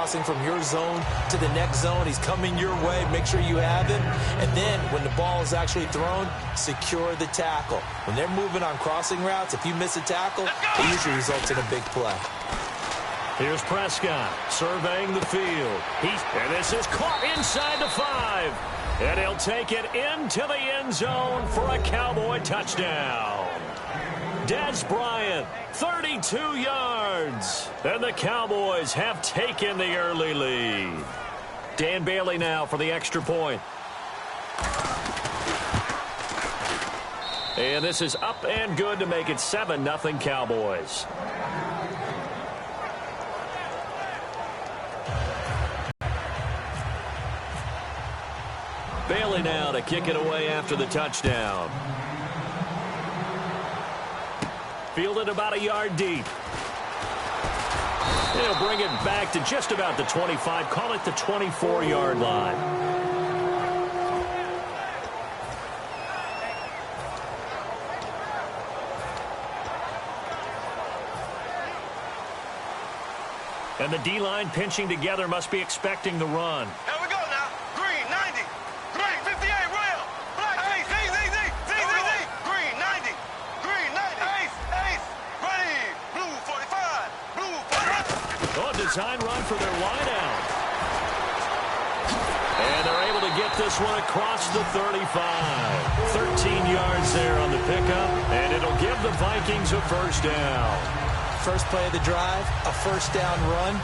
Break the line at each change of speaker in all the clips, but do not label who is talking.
crossing from your zone to the next zone. He's coming your way. Make sure you have him. And then when the ball is actually thrown, secure the tackle. When they're moving on crossing routes, if you miss a tackle, it usually results in a big play.
Here's Prescott surveying the field. And this is caught inside the 5. And he'll take it into the end zone for a Cowboy touchdown. Des Bryant, 32 yards. And the Cowboys have taken the early lead. Dan Bailey now for the extra point. And this is up and good to make it 7-0 Cowboys. Bailey now to kick it away after the touchdown. Fielded about a yard deep. He'll bring it back to just about the 25. Call it the 24-yard line. And the D-line pinching together must be expecting the run.
Here we go now. Green, 90. Green, 58, Rail. Black, Ace, Z. Green, 90. Green, 90. Ace. Ready. Blue, 45. Blue, 45.
Oh, design run for their wideout. And they're able to get this one across the 35. 13 yards there on the pickup, and it'll give the Vikings a first down.
First play of the drive, a first down run.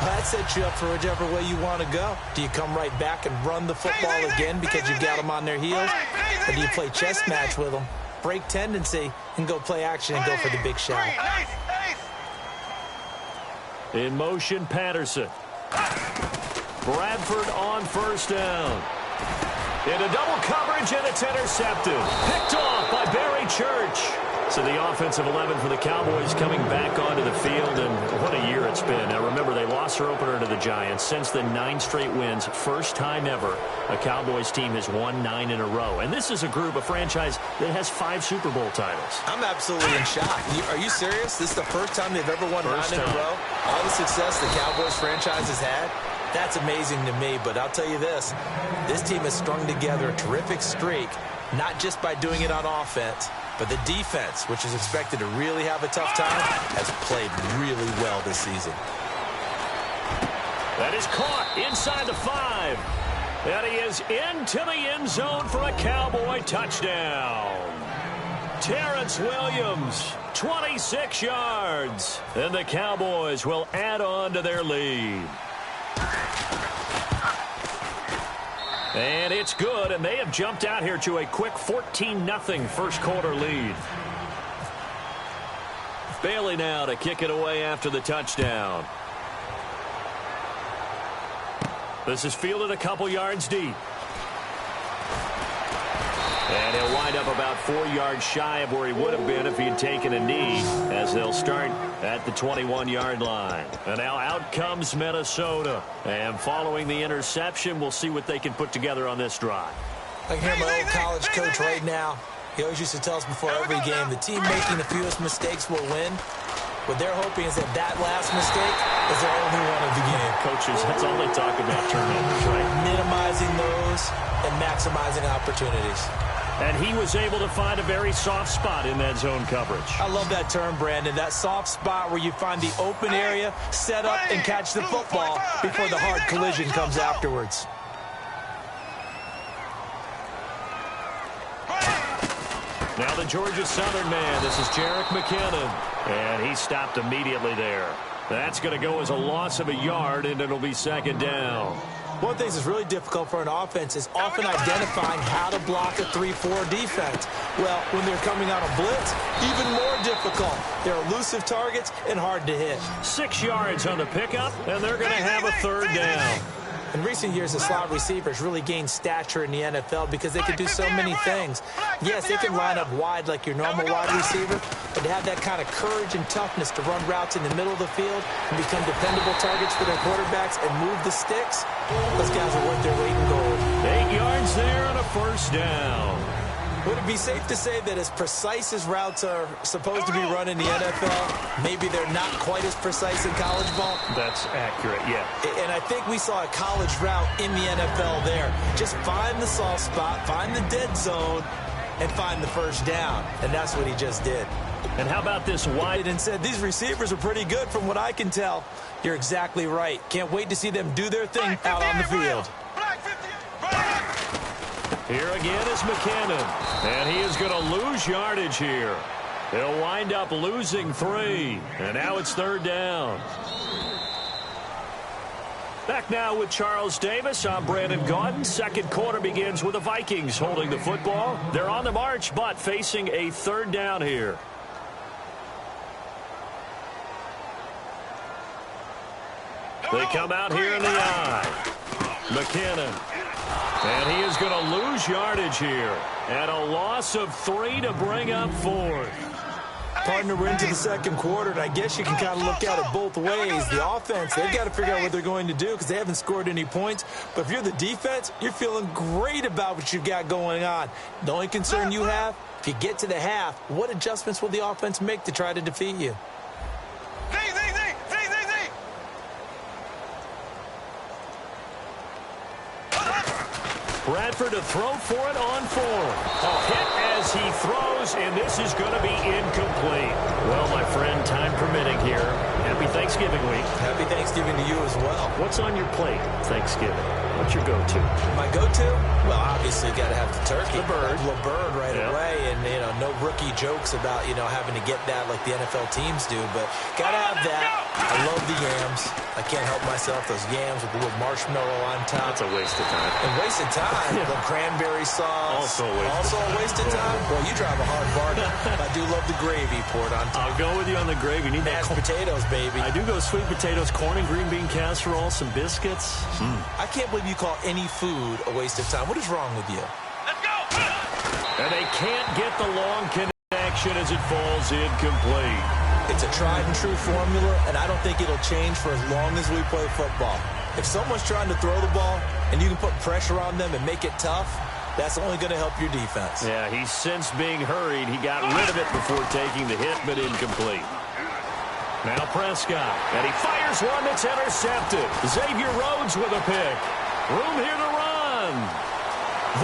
That sets you up for whichever way you want to go. Do you come right back and run the football again because you've got them on their heels? Or do you play chess match with them, break tendency, and go play action and go for the big shot?
In motion, Patterson. Bradford on first down. Into double coverage, and it's intercepted. Picked off by Barry Church. So the offensive 11 for the Cowboys coming back onto the field, and what a year it's been. Now remember, they lost their opener to the Giants. Since then, 9 straight wins. First time ever a Cowboys team has won 9 in a row. And this is a group, a franchise, that has 5 Super Bowl titles.
I'm absolutely in shock. Are you serious? This is the first time they've ever won 9 in a row? All the success the Cowboys franchise has had? That's amazing to me, but I'll tell you this team has strung together a terrific streak, not just by doing it on offense, but the defense, which is expected to really have a tough time, has played really well this season.
That is caught inside the 5. And he is into the end zone for a Cowboy touchdown. Terrence Williams, 26 yards. And the Cowboys will add on to their lead. And it's good, and they have jumped out here to a quick 14-0 first quarter lead. Bailey now to kick it away after the touchdown. This is fielded a couple yards deep. And he'll wind up about 4 yards shy of where he would have been if he had taken a knee, as they'll start at the 21-yard line. And now out comes Minnesota. And following the interception, we'll see what they can put together on this drive.
I can hear my old college coach right now. He always used to tell us before every game, the team making the fewest mistakes will win. What they're hoping is that last mistake is their only one of the game.
Coaches, that's all they talk about, turnovers, right?
Minimizing those and maximizing opportunities.
And he was able to find a very soft spot in that zone coverage.
I love that term, Brandon. That soft spot where you find the open area, set up, and catch the football before the hard collision comes afterwards.
Now the Georgia Southern man. This is Jerick McKinnon. And he stopped immediately there. That's going to go as a loss of a yard, and it'll be second down.
One of the things that's really difficult for an offense is often identifying how to block a 3-4 defense. Well, when they're coming out of blitz, even more difficult. They're elusive targets and hard to hit.
6 yards on the pickup, and they're going to have a third down.
In recent years, the slot receivers really gained stature in the NFL because they can do so many things. Yes, they can line up wide like your normal wide receiver, but to have that kind of courage and toughness to run routes in the middle of the field and become dependable targets for their quarterbacks and move the sticks, those guys are worth their weight in gold.
8 yards there on a first down.
Would it be safe to say that as precise as routes are supposed to be run in the NFL, maybe they're not quite as precise in college ball?
That's accurate, yeah.
And I think we saw a college route in the NFL there. Just find the soft spot, find the dead zone, and find the first down. And that's what he just did.
And how about this wide?
And said, these receivers are pretty good from what I can tell. You're exactly right. Can't wait to see them do their thing out on the field.
Here again is McKinnon. And he is going to lose yardage here. He'll wind up losing 3. And now it's 3rd down. Back now with Charles Davis. I'm Brandon Gaudin. Second quarter begins with the Vikings holding the football. They're on the march, but facing a 3rd down here. They come out here in the eye. McKinnon. And he is going to lose yardage here. And a loss of 3 to bring up 4th.
Partner, we're into the second quarter, and I guess you can kind of look at it both ways. The offense, they've got to figure out what they're going to do because they haven't scored any points. But if you're the defense, you're feeling great about what you've got going on. The only concern you have, if you get to the half, what adjustments will the offense make to try to defeat you?
Bradford to throw for it on 4. A hit as he throws, and this is going to be incomplete. Well, my friend, time permitting here. Happy Thanksgiving week.
Happy Thanksgiving to you as well.
What's on your plate Thanksgiving? What's your go-to?
My go-to? Well, obviously, got to have the turkey.
The bird.
The bird right away. And, no rookie jokes about, having to get that like the NFL teams do. But got to have that. I love the yams. I can't help myself. Those yams with a little marshmallow on top.
That's a waste of time.
And waste of time. Yeah. The cranberry sauce.
Also
a waste of time. Boy, you drive a hard bargain. I do love the gravy poured on top.
I'll go with you on the gravy. Need
mashed potatoes, baby.
I do go sweet potatoes, corn and green bean casserole, some biscuits.
I can't believe you call any food a waste of time. What is wrong with you?
Let's go!
And they can't get the long connection as it falls incomplete.
It's a tried and true formula, and I don't think it'll change for as long as we play football. If someone's trying to throw the ball and you can put pressure on them and make it tough, that's only going to help your defense.
Yeah, he's since being hurried. He got rid of it before taking the hit, but incomplete. Now Prescott, and he fires one that's intercepted. Xavier Rhodes with a pick. Room here to run.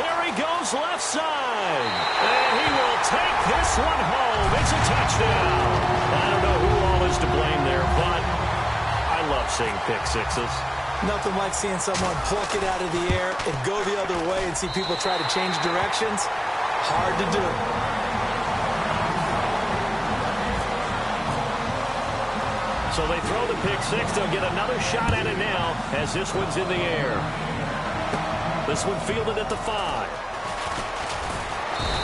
There he goes left side. And he will take this one home. It's a touchdown. I don't know who all is to blame there, but I love seeing pick sixes.
Nothing like seeing someone pluck it out of the air and go the other way and see people try to change directions. Hard to do.
So they throw the pick six. They'll get another shot at it now as this one's in the air. This one fielded at the 5.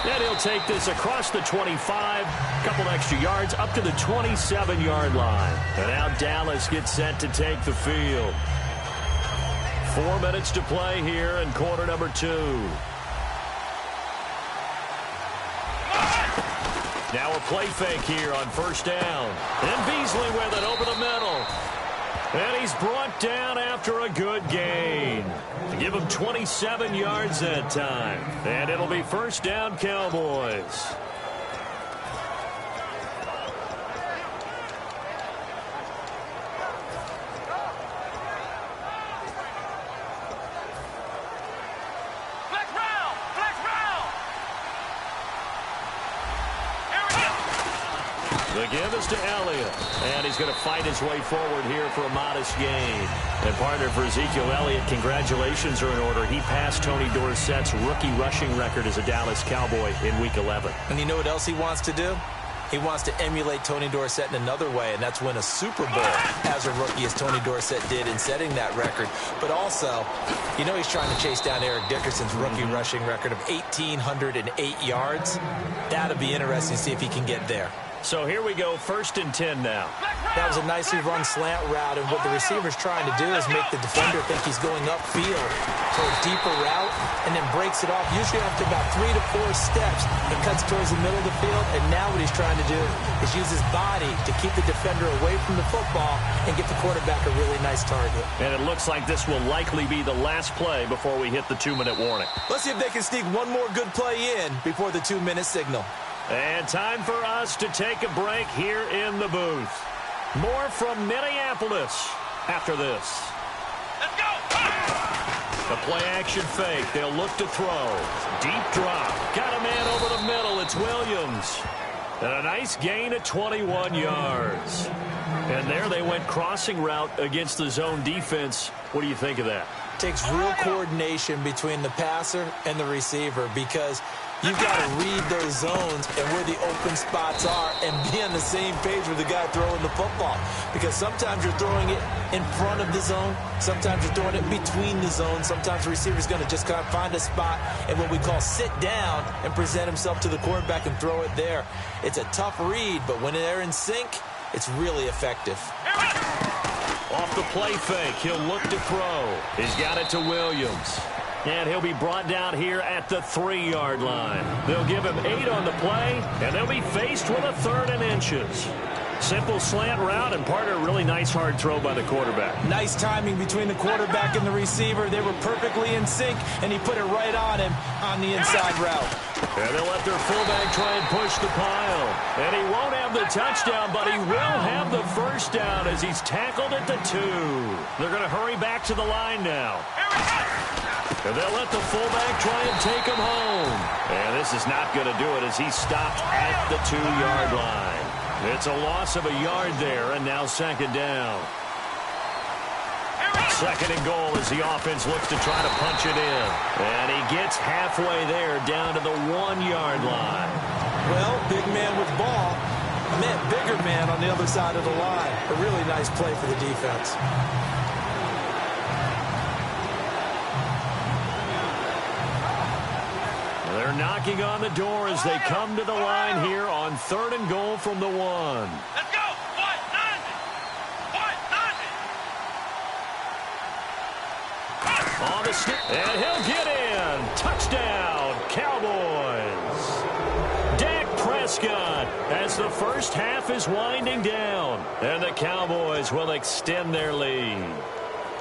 And he'll take this across the 25. Couple extra yards up to the 27-yard line. And now Dallas gets set to take the field. 4 minutes to play here in quarter number 2. Now a play fake here on first down. And Beasley with it over the middle. And he's brought down after a good gain. To give him 27 yards that time. And it'll be first down Cowboys. The give is to Elliott. And he's going to fight his way forward here for a modest gain. And partner for Ezekiel Elliott, congratulations are in order. He passed Tony Dorsett's rookie rushing record as a Dallas Cowboy in Week 11.
And you know what else he wants to do? He wants to emulate Tony Dorsett in another way, and that's win a Super Bowl as a rookie, as Tony Dorsett did in setting that record. But also, he's trying to chase down Eric Dickerson's rookie rushing record of 1,808 yards. That'll be interesting to see if he can get there.
So here we go, 1st and 10 now.
That was a nicely run slant route, and what the receiver's trying to do is make the defender think he's going upfield to a deeper route and then breaks it off, usually after about 3 to 4 steps. It cuts towards the middle of the field, and now what he's trying to do is use his body to keep the defender away from the football and get the quarterback a really nice target.
And it looks like this will likely be the last play before we hit the 2-minute warning.
Let's see if they can sneak one more good play in before the 2-minute signal.
And time for us to take a break here in the booth. More from Minneapolis after this.
Let's go.
The play-action fake. They'll look to throw. Deep drop. Got a man over the middle. It's Williams. And a nice gain at 21 yards. And there they went crossing route against the zone defense. What do you think of that?
Takes real coordination between the passer and the receiver because you've got to read those zones and where the open spots are and be on the same page with the guy throwing the football. Because sometimes you're throwing it in front of the zone. Sometimes you're throwing it between the zones. Sometimes the receiver's going to just kind of find a spot and what we call sit down and present himself to the quarterback and throw it there. It's a tough read, but when they're in sync, it's really effective.
Off the play fake, he'll look to throw. He's got it to Williams. And he'll be brought down here at the 3-yard line. They'll give him 8 on the play, and they'll be faced with a 3rd and inches. Simple slant route, and part of a really nice hard throw by the quarterback.
Nice timing between the quarterback and the receiver. They were perfectly in sync, and he put it right on him on the inside route.
And they'll let their fullback try and push the pile. And he won't have the touchdown, but he will have the first down as he's tackled at the 2. They're going to hurry back to the line now. And they'll let the fullback try and take him home. And this is not going to do it as he's stopped at the 2-yard line. It's a loss of a yard there, and now 2nd down. 2nd and goal as the offense looks to try to punch it in. And he gets halfway there down to the 1-yard line.
Well, big man with ball meant bigger man on the other side of the line. A really nice play for the defense.
They're knocking on the door as they come to the line here on 3rd and goal from the 1.
Let's go. What? 90.
On the snap, and he'll get in. Touchdown, Cowboys. Dak Prescott as the first half is winding down. And the Cowboys will extend their lead.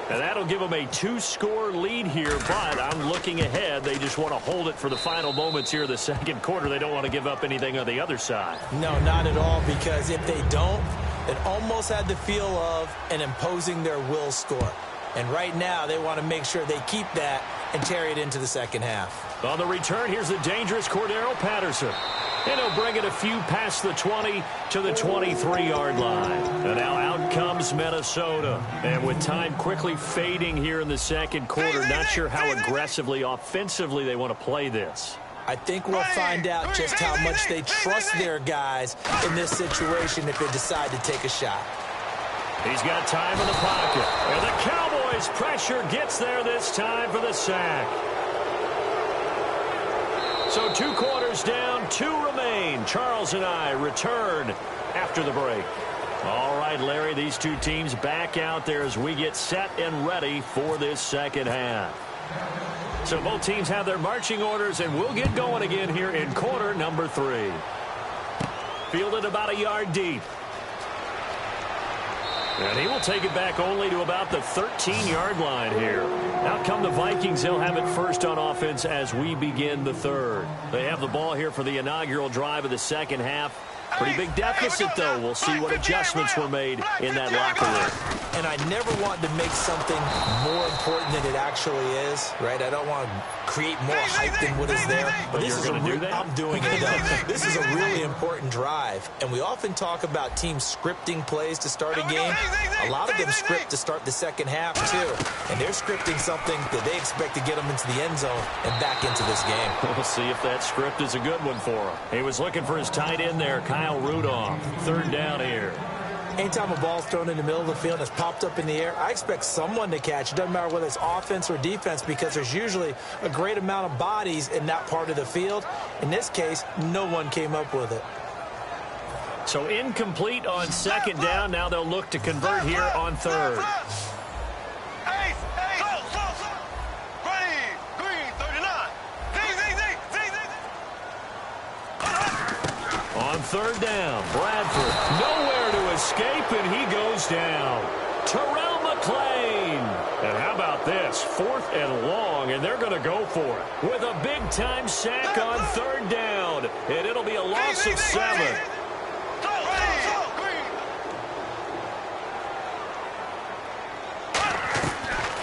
And that'll give them a 2-score lead here, but I'm looking ahead. They just want to hold it for the final moments here of the 2nd quarter. They don't want to give up anything on the other side.
No, not at all, because if they don't, it almost had the feel of an imposing their will score. And right now, they want to make sure they keep that and carry it into the 2nd half.
On the return, here's the dangerous Cordero Patterson. And he'll bring it a few past the 20 to the 23-yard line. And now out comes Minnesota. And with time quickly fading here in the 2nd quarter, not sure how aggressively, offensively they want to play this.
I think we'll find out just how much they trust their guys in this situation if they decide to take a shot.
He's got time in the pocket. And the Cowboys' pressure gets there this time for the sack. So 2 quarters down, 2 remain. Charles and I return after the break. All right, Larry, these 2 teams back out there as we get set and ready for this 2nd half. So both teams have their marching orders, and we'll get going again here in quarter number 3. Fielded about a yard deep. And he will take it back only to about the 13-yard line here. Out come the Vikings. They'll have it first on offense as we begin the 3rd. They have the ball here for the inaugural drive of the 2nd half. Pretty big deficit, though. We'll see what adjustments were made in that locker room.
And I never want to make something more important than it actually is, right? I don't want to create more hype than what is there.
But this is
I'm doing it, though. This is a really important drive. And we often talk about teams scripting plays to start a game. A lot of them script to start the 2nd half, too. And they're scripting something that they expect to get them into the end zone and back into this game.
We'll see if that script is a good one for him. He was looking for his tight end there, Kyle Rudolph. 3rd down here.
Anytime a ball's thrown in the middle of the field and it's popped up in the air, I expect someone to catch. It doesn't matter whether it's offense or defense because there's usually a great amount of bodies in that part of the field. In this case, no one came up with it.
So incomplete on second down. Now they'll look to convert here on third. On third down, Bradford nowhere to escape, and he goes down. Terrell McClain. And how about this? 4th and long, and they're going to go for it with a big-time sack on third down. And it'll be a loss of 7.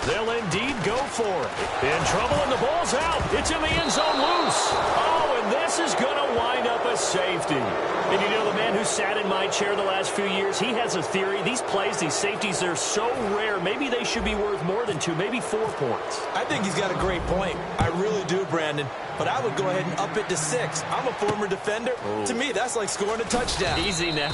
They'll indeed go for it. In trouble, and the ball's out. It's in the end zone loose. Oh, and this is going to wind up a safety. And you know, the man who sat in my chair the last few years, he has a theory. These plays, these safeties, they're so rare. Maybe they should be worth more than 2, maybe 4 points.
I think he's got a great point. I really do, Brandon. But I would go ahead and up it to 6. I'm a former defender. Ooh. To me, that's like scoring a touchdown.
Easy now.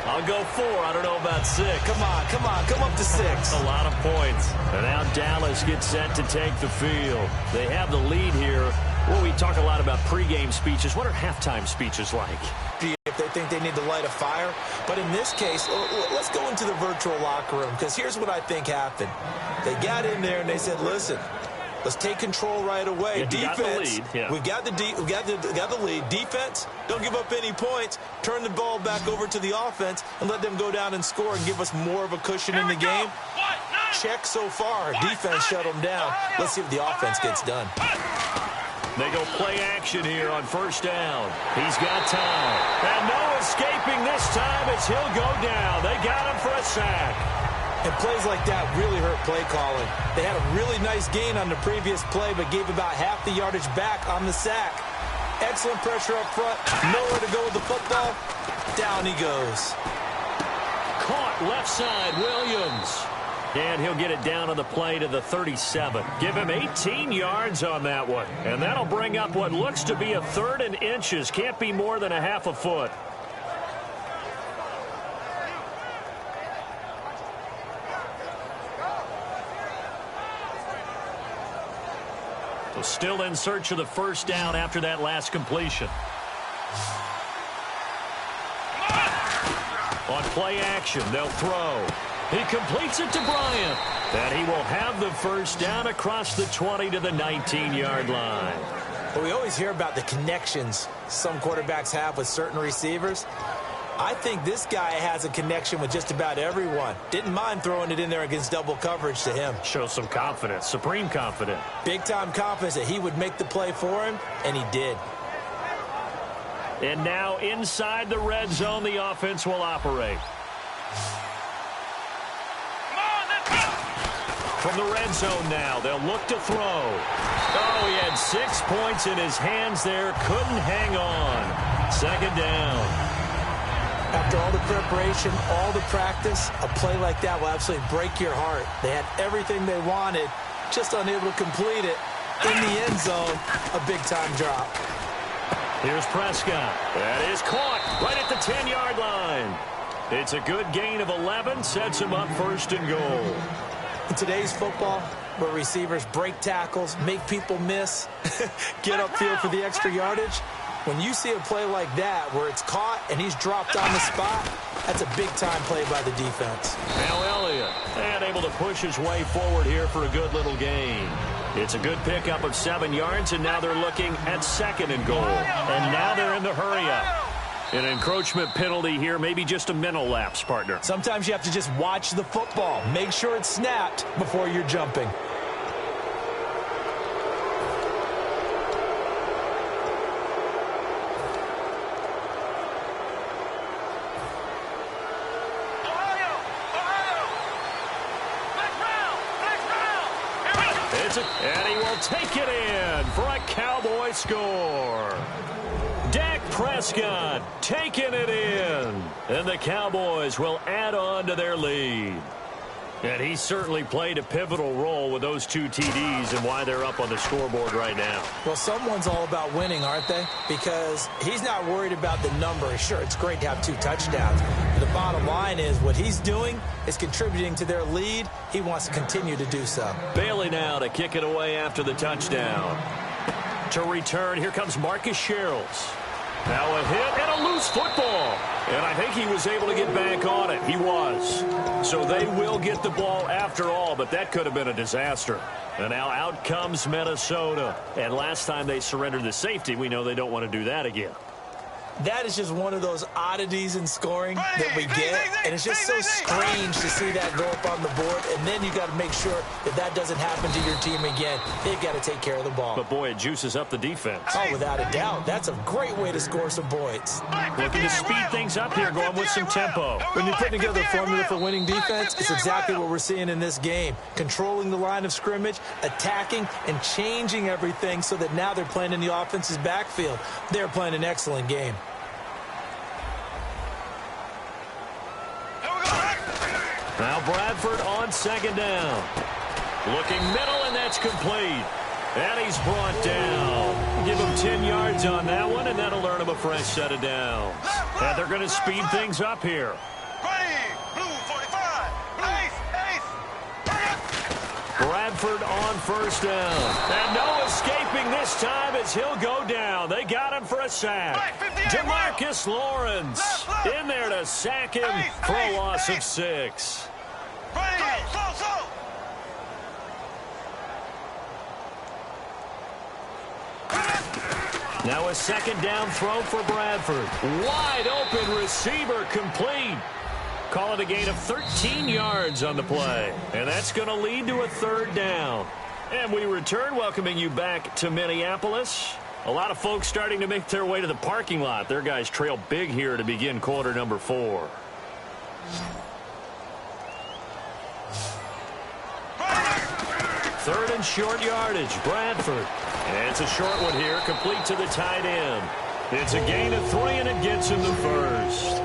I'll go 4. I don't know about 6.
Come on. Come up to 6.
A lot of points. And now Dallas gets set to take the field. They have the lead here. Well, we talk a lot about pregame speeches. What are halftime speeches like?
If they think they need to light a fire. But in this case, let's go into the virtual locker room, because here's what I think happened. They got in there and they said, listen, let's take control right away.
Yeah,
defense,
we
got the lead. Defense, don't give up any points. Turn the ball back over to the offense and let them go down and score and give us more of a cushion in the game. Check so far. Defense shut them down. Let's see if the offense gets done.
They go play action here on first down. He's got time. And no escaping this time as he'll go down. They got him for a sack.
And plays like that really hurt play calling. They had a really nice gain on the previous play, but gave about half the yardage back on the sack. Excellent pressure up front. Nowhere to go with the football. Down he goes.
Caught left side, Williams. And he'll get it down on the play to the 37. Give him 18 yards on that one. And that'll bring up what looks to be a 3rd and inches. Can't be more than a half a foot. So still in search of the first down after that last completion. On play action, they'll throw. He completes it to Bryant. And he will have the first down across the 20 to the 19-yard line.
Well, we always hear about the connections some quarterbacks have with certain receivers. I think this guy has a connection with just about everyone. Didn't mind throwing it in there against double coverage to him.
Shows some confidence, supreme confidence.
Big-time confidence that he would make the play for him, and he did.
And now inside the red zone, the offense will operate. From the red zone now, they'll look to throw. Oh, he had 6 points in his hands there. Couldn't hang on. Second down.
After all the preparation, all the practice, a play like that will absolutely break your heart. They had everything they wanted, just unable to complete it. In the end zone, a big-time drop.
Here's Prescott. That is caught right at the 10-yard line. It's a good gain of 11, sets him up 1st and goal.
In today's football, where receivers break tackles, make people miss, get upfield for the extra yardage, when you see a play like that where it's caught and he's dropped on the spot, that's a big-time play by the defense.
Now Elliott, and able to push his way forward here for a good little gain. It's a good pickup of 7 yards, and now they're looking at 2nd and goal. And now they're in the hurry-up. An encroachment penalty here, maybe just a mental lapse, partner.
Sometimes you have to just watch the football. Make sure it's snapped before you're jumping.
And he will take it in for a Cowboy score. Dak Prescott taking it in. And the Cowboys will add on to their lead. And he certainly played a pivotal role with those 2 TDs and why they're up on the scoreboard right now.
Well, someone's all about winning, aren't they? Because he's not worried about the number. Sure, it's great to have 2 touchdowns. But the bottom line is what he's doing is contributing to their lead. He wants to continue to do so.
Bailey now to kick it away after the touchdown. To return, here comes Marcus Sherrills. Now a hit and a loose football. And I think he was able to get back on it. He was. So they will get the ball after all, but that could have been a disaster. And now out comes Minnesota. And last time they surrendered the safety, we know they don't want to do that again.
That is just one of those oddities in scoring that we get, and it's just so strange to see that go up on the board, and then you got to make sure that that doesn't happen to your team again. They've got to take care of the ball.
But, boy, it juices up the defense.
Oh, without a doubt. That's a great way to score some points.
Looking to speed things up here, going with some tempo.
When you're putting together a formula for winning defense, it's exactly what we're seeing in this game. Controlling the line of scrimmage, attacking, and changing everything so that now they're playing in the offense's backfield. They're playing an excellent game.
Now Bradford on second down. Looking middle, and that's complete. And he's brought down. Give him 10 yards on that one, and that'll earn him a fresh set of downs. And they're going to speed things up here. Bradford on first down. And no escaping this time as he'll go down. They got him for a sack. Demarcus Lawrence in there to sack him for a loss of 6. Now a second down throw for Bradford. Wide open receiver complete. Call it a gain of 13 yards on the play. And that's going to lead to a third down. And we return, welcoming you back to Minneapolis. A lot of folks starting to make their way to the parking lot. Their guys trail big here to begin quarter number 4. Third and short yardage, Bradford. And it's a short one here, complete to the tight end. It's a gain of 3, and it gets him the first.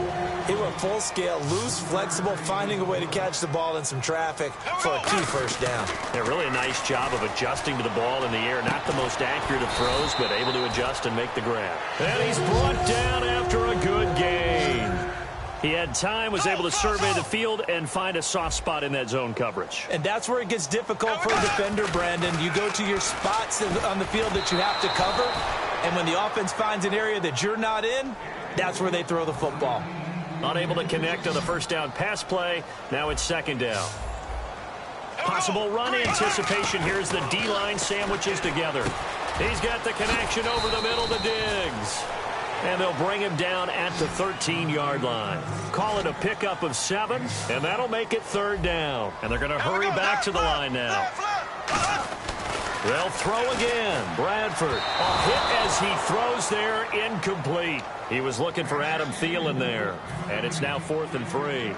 He went full scale, loose, flexible, finding a way to catch the ball in some traffic for a key first down.
Yeah, really a nice job of adjusting to the ball in the air. Not the most accurate of throws, but able to adjust and make the grab. And he's brought down after a good gain. He had time, was able to survey the field and find a soft spot in that zone coverage.
And that's where it gets difficult for a defender, Brandon. You go to your spots on the field that you have to cover, and when the offense finds an area that you're not in, that's where they throw the football.
Unable to connect on the first down pass play. Now it's second down. Possible run anticipation. Here's the D-line sandwiches together. He's got the connection over the middle to Diggs. And they'll bring him down at the 13-yard line. Call it a pickup of 7, and that'll make it third down. And they're going to hurry back to the line now. They'll throw again. Bradford, a hit as he throws there, incomplete. He was looking for Adam Thielen there. And it's now 4th and 3.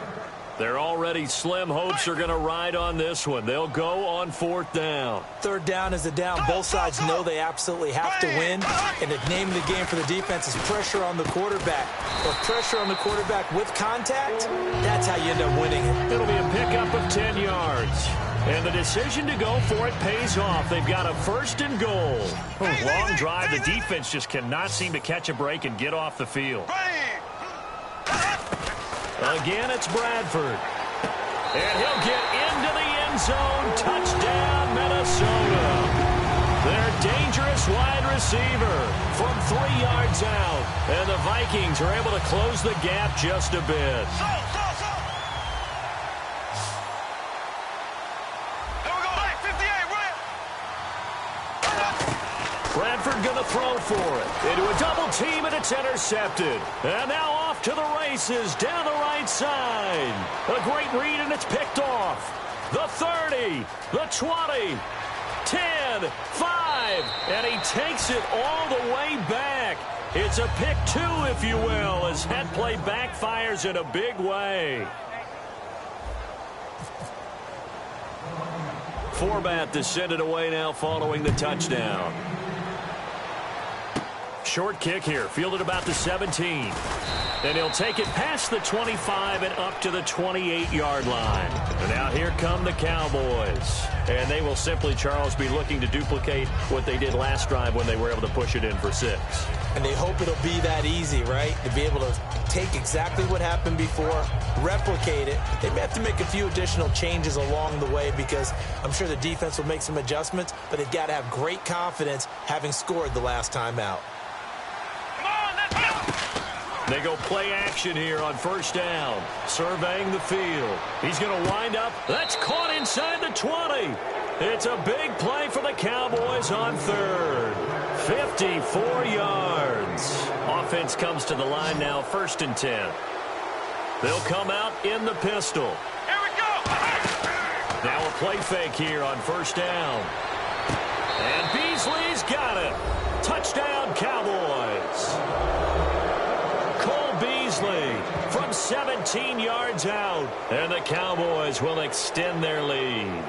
They're already slim hopes are going to ride on this one. They'll go on 4th down.
Third down is a down. Both sides know they absolutely have to win. And the name of the game for the defense is pressure on the quarterback. Or pressure on the quarterback with contact, that's how you end up winning it.
It'll be a pickup of 10 yards. And the decision to go for it pays off. They've got a 1st and goal. Long drive. The defense just cannot seem to catch a break and get off the field. Again, it's Bradford. And he'll get into the end zone. Touchdown, Minnesota. Their dangerous wide receiver from 3 yards out. And the Vikings are able to close the gap just a bit. Bradford going to throw for it. Into a double team, and it's intercepted. And now off to the races down the right side. A great read, and it's picked off. The 30, the 20, 10, 5, and he takes it all the way back. It's a pick 2, if you will, as that play backfires in a big way. Forbat descended away now following the touchdown. Short kick here, fielded about the 17. And he'll take it past the 25 and up to the 28-yard line. And now here come the Cowboys. And they will simply, Charles, be looking to duplicate what they did last drive when they were able to push it in for 6.
And they hope it'll be that easy, right? To be able to take exactly what happened before, replicate it. They may have to make a few additional changes along the way because I'm sure the defense will make some adjustments, but they've got to have great confidence having scored the last time out.
Come on, let's go!
They go play action here on first down. Surveying the field. He's going to wind up. That's caught inside the 20. It's a big play for the Cowboys on third. 54 yards. Offense comes to the line now, 1st and 10. They'll come out in the pistol.
Here we go.
Now a play fake here on first down. And Beasley's got it. Touchdown, Cowboys. Cole Beasley from 17 yards out. And the Cowboys will extend their lead.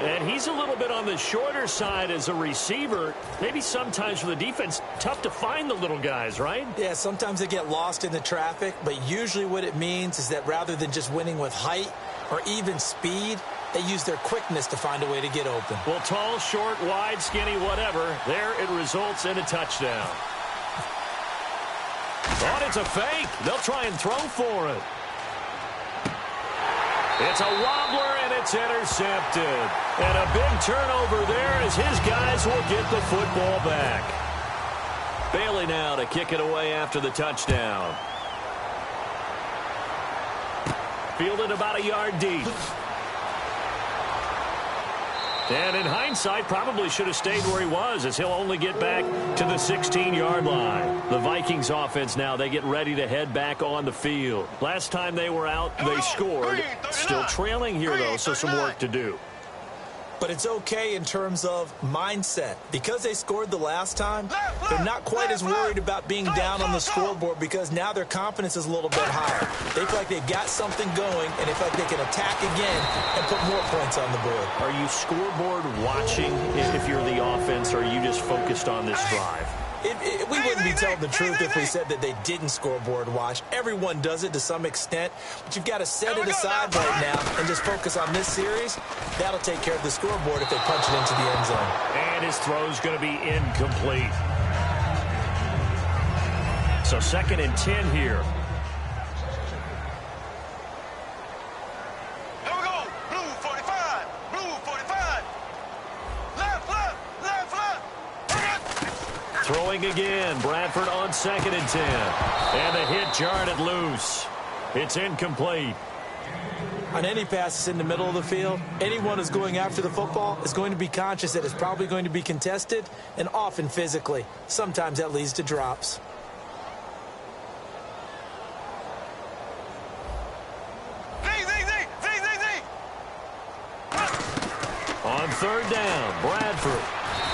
And he's a little bit on the shorter side as a receiver. Maybe sometimes for the defense, tough to find the little guys, right?
Yeah, sometimes they get lost in the traffic, but usually what it means is that rather than just winning with height or even speed, they use their quickness to find a way to get open.
Well, tall, short, wide, skinny, whatever, there it results in a touchdown. Thought it's a fake. They'll try and throw for it. It's a wobbler, and it's intercepted. And a big turnover there as his guys will get the football back. Bailey now to kick it away after the touchdown. Fielded about a yard deep. And in hindsight, probably should have stayed where he was, as he'll only get back to the 16-yard line. The Vikings offense now, they get ready to head back on the field. Last time they were out, they scored. Still trailing here, though, so some work to do.
But it's okay in terms of mindset. Because they scored the last time, they're not quite as worried about being down on the scoreboard because now their confidence is a little bit higher. They feel like they've got something going, and they feel like they can attack again and put more points on the board.
Are you scoreboard watching if you're the offense, or are you just focused on this drive?
We wouldn't be telling the truth if we said that they didn't scoreboard watch. Everyone does it to some extent, but you've got to set it aside right now and just focus on this series. That'll take care of the scoreboard if they punch it into the end zone.
And his throw's going to be incomplete. So 2nd and 10 here.
Here we go. Blue 45. Blue 45. Left, left, left, left.
Throwing again. Bradford on 2nd and 10. And the hit jarred it loose. It's incomplete.
On any passes in the middle of the field, anyone who's going after the football is going to be conscious that it's probably going to be contested, and often physically. Sometimes that leads to drops.
On 3rd down, Bradford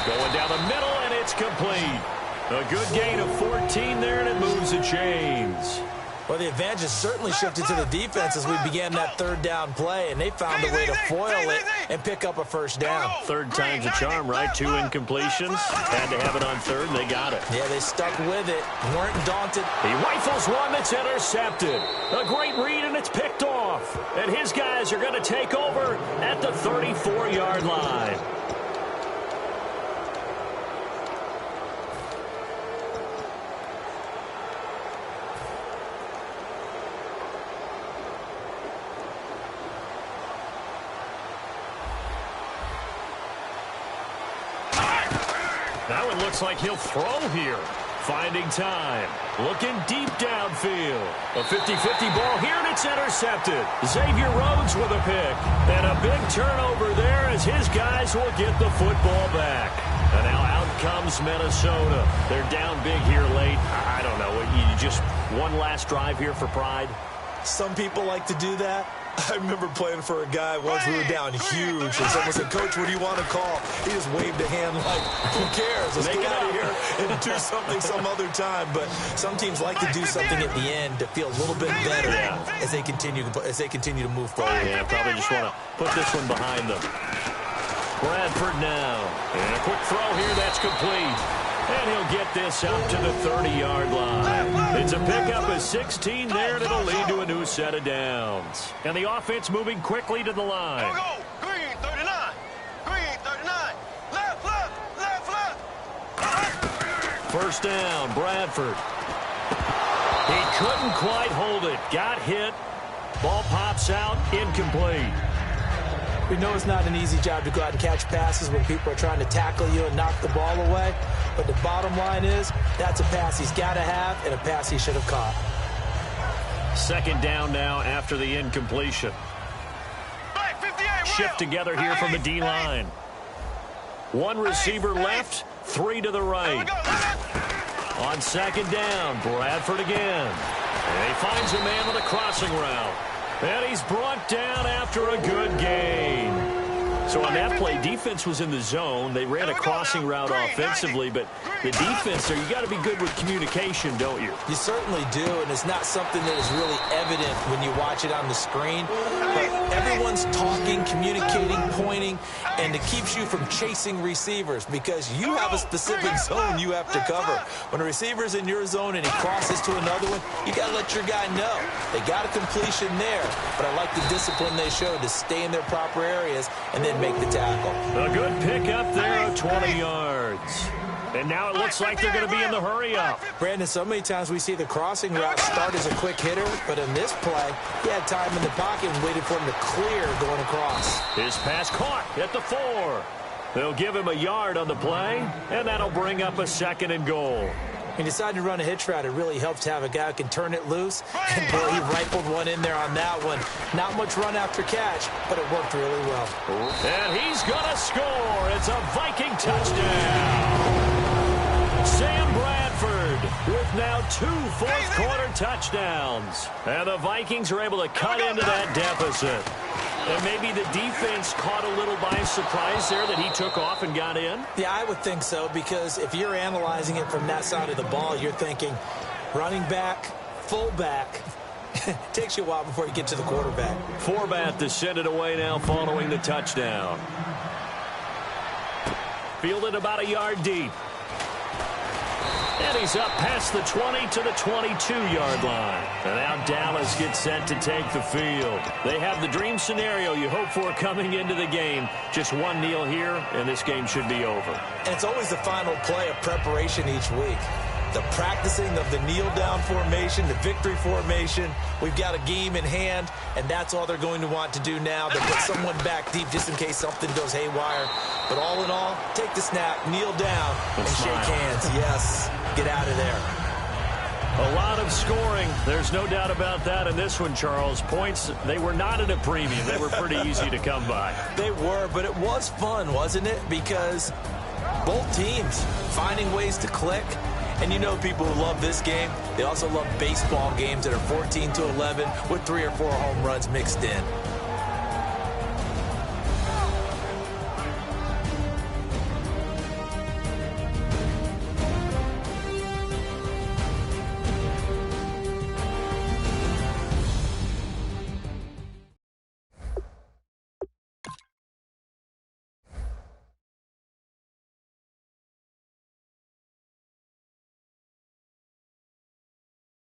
going down the middle, and it's complete. A good gain of 14 there, and it moves the chains.
Well, the advantage has certainly shifted to the defense as we began that 3rd down play, and they found a way to foil it and pick up a 1st down.
3rd time's a charm, right? 2 incompletions. Had to have it on 3rd, and they got it.
Yeah, they stuck with it. Weren't daunted.
He rifles one that's intercepted. A great read, and it's picked off. And his guys are going to take over at the 34-yard line. Now it looks like he'll throw here. Finding time. Looking deep downfield. A 50-50 ball here, and it's intercepted. Xavier Rhodes with a pick. And a big turnover there as his guys will get the football back. And now out comes Minnesota. They're down big here late. I don't know. You just one last drive here for pride?
Some people like to do that. I remember playing for a guy once. We were down huge, and someone said, "Coach, what do you want to call?" He just waved a hand like, "Who cares? Let's get out of here and do something some other time." But some teams like to do something at the end to feel a little bit better as they continue to move forward.
Yeah, probably just want to put this one behind them. Bradford now, and a quick throw here that's complete. And he'll get this out to the 30-yard line. It's a pickup of 16 there, and it'll lead to a new set of downs. And the offense moving quickly to the line.
Here we go. Green 39. Green 39. Left, left, left, left.
1st down, Bradford. He couldn't quite hold it. Got hit. Ball pops out, incomplete.
We know it's not an easy job to go out and catch passes when people are trying to tackle you and knock the ball away. But the bottom line is, that's a pass he's got to have and a pass he should have caught.
Second down now after the incompletion. Shift together here from the D-line. One receiver left, three to the right. On second down, Bradford again. And he finds a man with a crossing route. And he's brought down after a good gain. So on that play, defense was in the zone. They ran a crossing route offensively, but the defense there, you got to be good with communication, don't you?
You certainly do, and it's not something that is really evident when you watch it on the screen. But everyone's talking, communicating, pointing, and it keeps you from chasing receivers because you have a specific zone you have to cover. When a receiver's in your zone and he crosses to another one, you got to let your guy know. They got a completion there, but I like the discipline they showed to stay in their proper areas and then make the tackle.
A good pickup there, 20 yards. And now it looks like they're going to be in the hurry-up.
Brandon, so many times we see the crossing route start as a quick hitter, but in this play, he had time in the pocket and waited for him to clear going across.
His pass caught at the 4. They'll give him a yard on the play, and that'll bring up a 2nd and goal.
He decided to run a hitch route. It really helps to have a guy who can turn it loose. And boy, he rifled one in there on that one. Not much run after catch, but it worked really well.
And he's going to score. It's a Viking touchdown. Sam Bradford with now 2 fourth-quarter touchdowns. And the Vikings are able to cut into that deficit. And maybe the defense caught a little by surprise there that he took off and got in?
Yeah, I would think so, because if you're analyzing it from that side of the ball, you're thinking running back, fullback. Takes you a while before you get to the quarterback.
Forbath to send it away now following the touchdown. Fielded about a yard deep. And he's up past the 20 to the 22-yard line. And now Dallas gets set to take the field. They have the dream scenario you hope for coming into the game. Just one kneel here, and this game should be over.
And it's always the final play of preparation each week. The practicing of the kneel-down formation, the victory formation. We've got a game in hand, and that's all they're going to want to do now. They'll put someone back deep just in case something goes haywire. But all in all, take the snap, kneel down, and shake hands. Yes, get out of there.
A lot of scoring. There's no doubt about that in this one, Charles. Points, they were not at a premium. They were pretty easy to come by.
They were, but it was fun, wasn't it? Because both teams finding ways to click. And you know people who love this game, they also love baseball games that are 14-11 with 3 or 4 home runs mixed in.